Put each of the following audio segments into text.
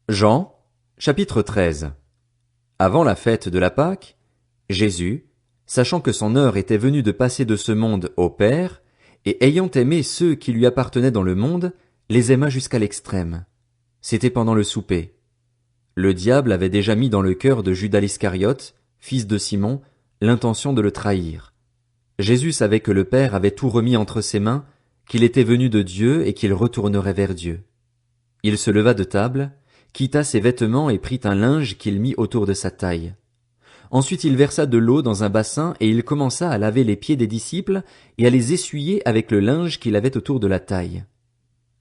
Jean, chapitre 13. Avant la fête de la Pâque, Jésus, sachant que son heure était venue de passer de ce monde au Père, et ayant aimé ceux qui lui appartenaient dans le monde, les aima jusqu'à l'extrême. C'était pendant le souper. Le diable avait déjà mis dans le cœur de Judas l'Iscariote, fils de Simon, l'intention de le trahir. Jésus savait que le Père avait tout remis entre ses mains, qu'il était venu de Dieu et qu'il retournerait vers Dieu. Il se leva de table, quitta ses vêtements et prit un linge qu'il mit autour de sa taille. Ensuite il versa de l'eau dans un bassin et il commença à laver les pieds des disciples et à les essuyer avec le linge qu'il avait autour de la taille.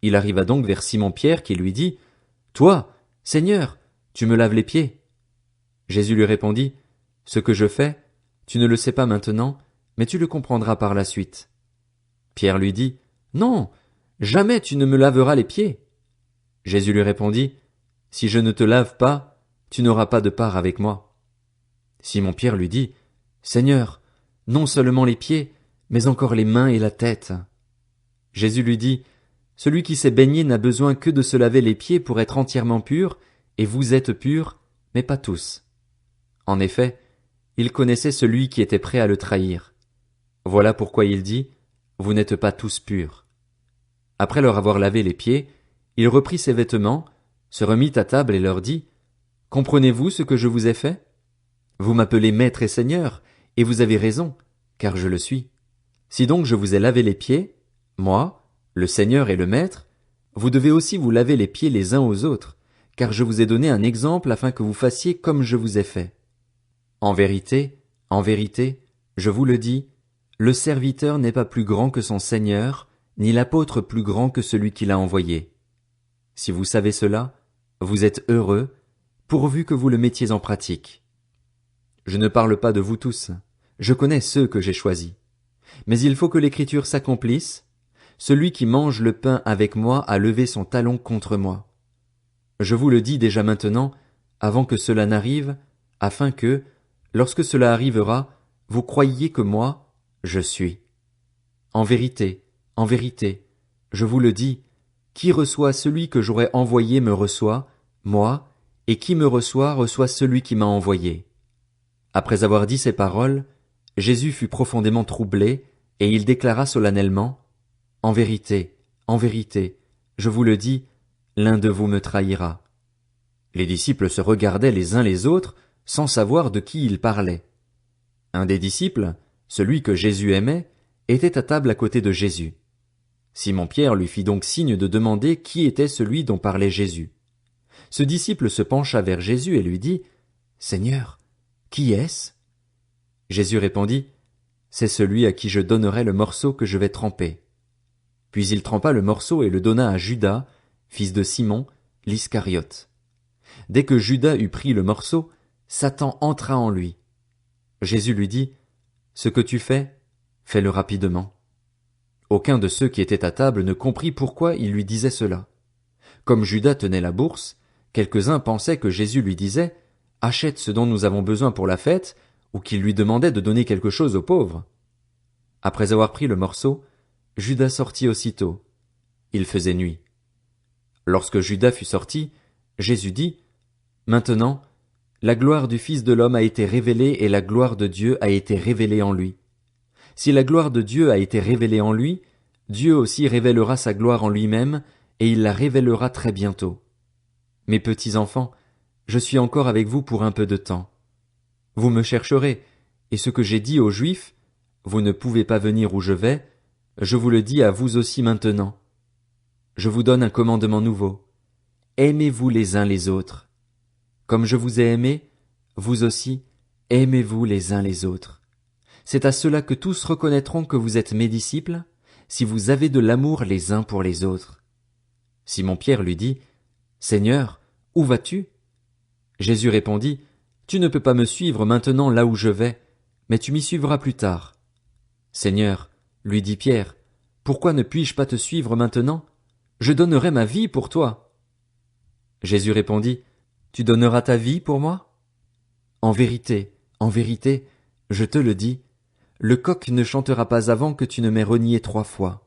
Il arriva donc vers Simon-Pierre qui lui dit « Toi, Seigneur, tu me laves les pieds ?» Jésus lui répondit « Ce que je fais, tu ne le sais pas maintenant, mais tu le comprendras par la suite. » Pierre lui dit « Non, jamais tu ne me laveras les pieds. » Jésus lui répondit « Si je ne te lave pas, tu n'auras pas de part avec moi. » Simon-Pierre lui dit « Seigneur, non seulement les pieds, mais encore les mains et la tête. » Jésus lui dit « Celui qui s'est baigné n'a besoin que de se laver les pieds pour être entièrement pur, et vous êtes purs, mais pas tous. » En effet, il connaissait celui qui était prêt à le trahir. Voilà pourquoi il dit « Vous n'êtes pas tous purs. » Après leur avoir lavé les pieds, il reprit ses vêtements, se remit à table et leur dit « Comprenez-vous ce que je vous ai fait? Vous m'appelez maître et seigneur, et vous avez raison, car je le suis. Si donc je vous ai lavé les pieds, moi, le Seigneur et le Maître, vous devez aussi vous laver les pieds les uns aux autres, car je vous ai donné un exemple afin que vous fassiez comme je vous ai fait. En vérité, je vous le dis, le serviteur n'est pas plus grand que son Seigneur, ni l'apôtre plus grand que celui qui l'a envoyé. Si vous savez cela, vous êtes heureux, pourvu que vous le mettiez en pratique. Je ne parle pas de vous tous, je connais ceux que j'ai choisis. Mais il faut que l'écriture s'accomplisse, celui qui mange le pain avec moi a levé son talon contre moi. Je vous le dis déjà maintenant, avant que cela n'arrive, afin que, lorsque cela arrivera, vous croyiez que moi, je suis. En vérité, je vous le dis, qui reçoit celui que j'aurai envoyé me reçoit, moi, et qui me reçoit celui qui m'a envoyé. » Après avoir dit ces paroles, Jésus fut profondément troublé, et il déclara solennellement, « En vérité, je vous le dis, l'un de vous me trahira. » Les disciples se regardaient les uns les autres, sans savoir de qui ils parlaient. Un des disciples, celui que Jésus aimait, était à table à côté de Jésus. Simon-Pierre lui fit donc signe de demander qui était celui dont parlait Jésus. Ce disciple se pencha vers Jésus et lui dit, « Seigneur, qui est-ce? » Jésus répondit, « C'est celui à qui je donnerai le morceau que je vais tremper. » Puis il trempa le morceau et le donna à Judas, fils de Simon, l'Iscariote. Dès que Judas eut pris le morceau, Satan entra en lui. Jésus lui dit, « Ce que tu fais, fais-le rapidement. » Aucun de ceux qui étaient à table ne comprit pourquoi il lui disait cela. Comme Judas tenait la bourse, quelques-uns pensaient que Jésus lui disait, « Achète ce dont nous avons besoin pour la fête », ou qu'il lui demandait de donner quelque chose aux pauvres. Après avoir pris le morceau, Judas sortit aussitôt. Il faisait nuit. Lorsque Judas fut sorti, Jésus dit, « Maintenant, la gloire du Fils de l'homme a été révélée et la gloire de Dieu a été révélée en lui. Si la gloire de Dieu a été révélée en lui, Dieu aussi révélera sa gloire en lui-même, et il la révélera très bientôt. Mes petits enfants, je suis encore avec vous pour un peu de temps. Vous me chercherez, et ce que j'ai dit aux Juifs, vous ne pouvez pas venir où je vais, je vous le dis à vous aussi maintenant. Je vous donne un commandement nouveau. Aimez-vous les uns les autres. Comme je vous ai aimés, vous aussi, aimez-vous les uns les autres. C'est à cela que tous reconnaîtront que vous êtes mes disciples, si vous avez de l'amour les uns pour les autres. Simon-Pierre lui dit, « Seigneur, où vas-tu? » Jésus répondit, « Tu ne peux pas me suivre maintenant là où je vais, mais tu m'y suivras plus tard. » « Seigneur, lui dit Pierre, pourquoi ne puis-je pas te suivre maintenant? Je donnerai ma vie pour toi. » Jésus répondit, « Tu donneras ta vie pour moi? En vérité, je te le dis, le coq ne chantera pas avant que tu ne m'aies renié 3 fois. »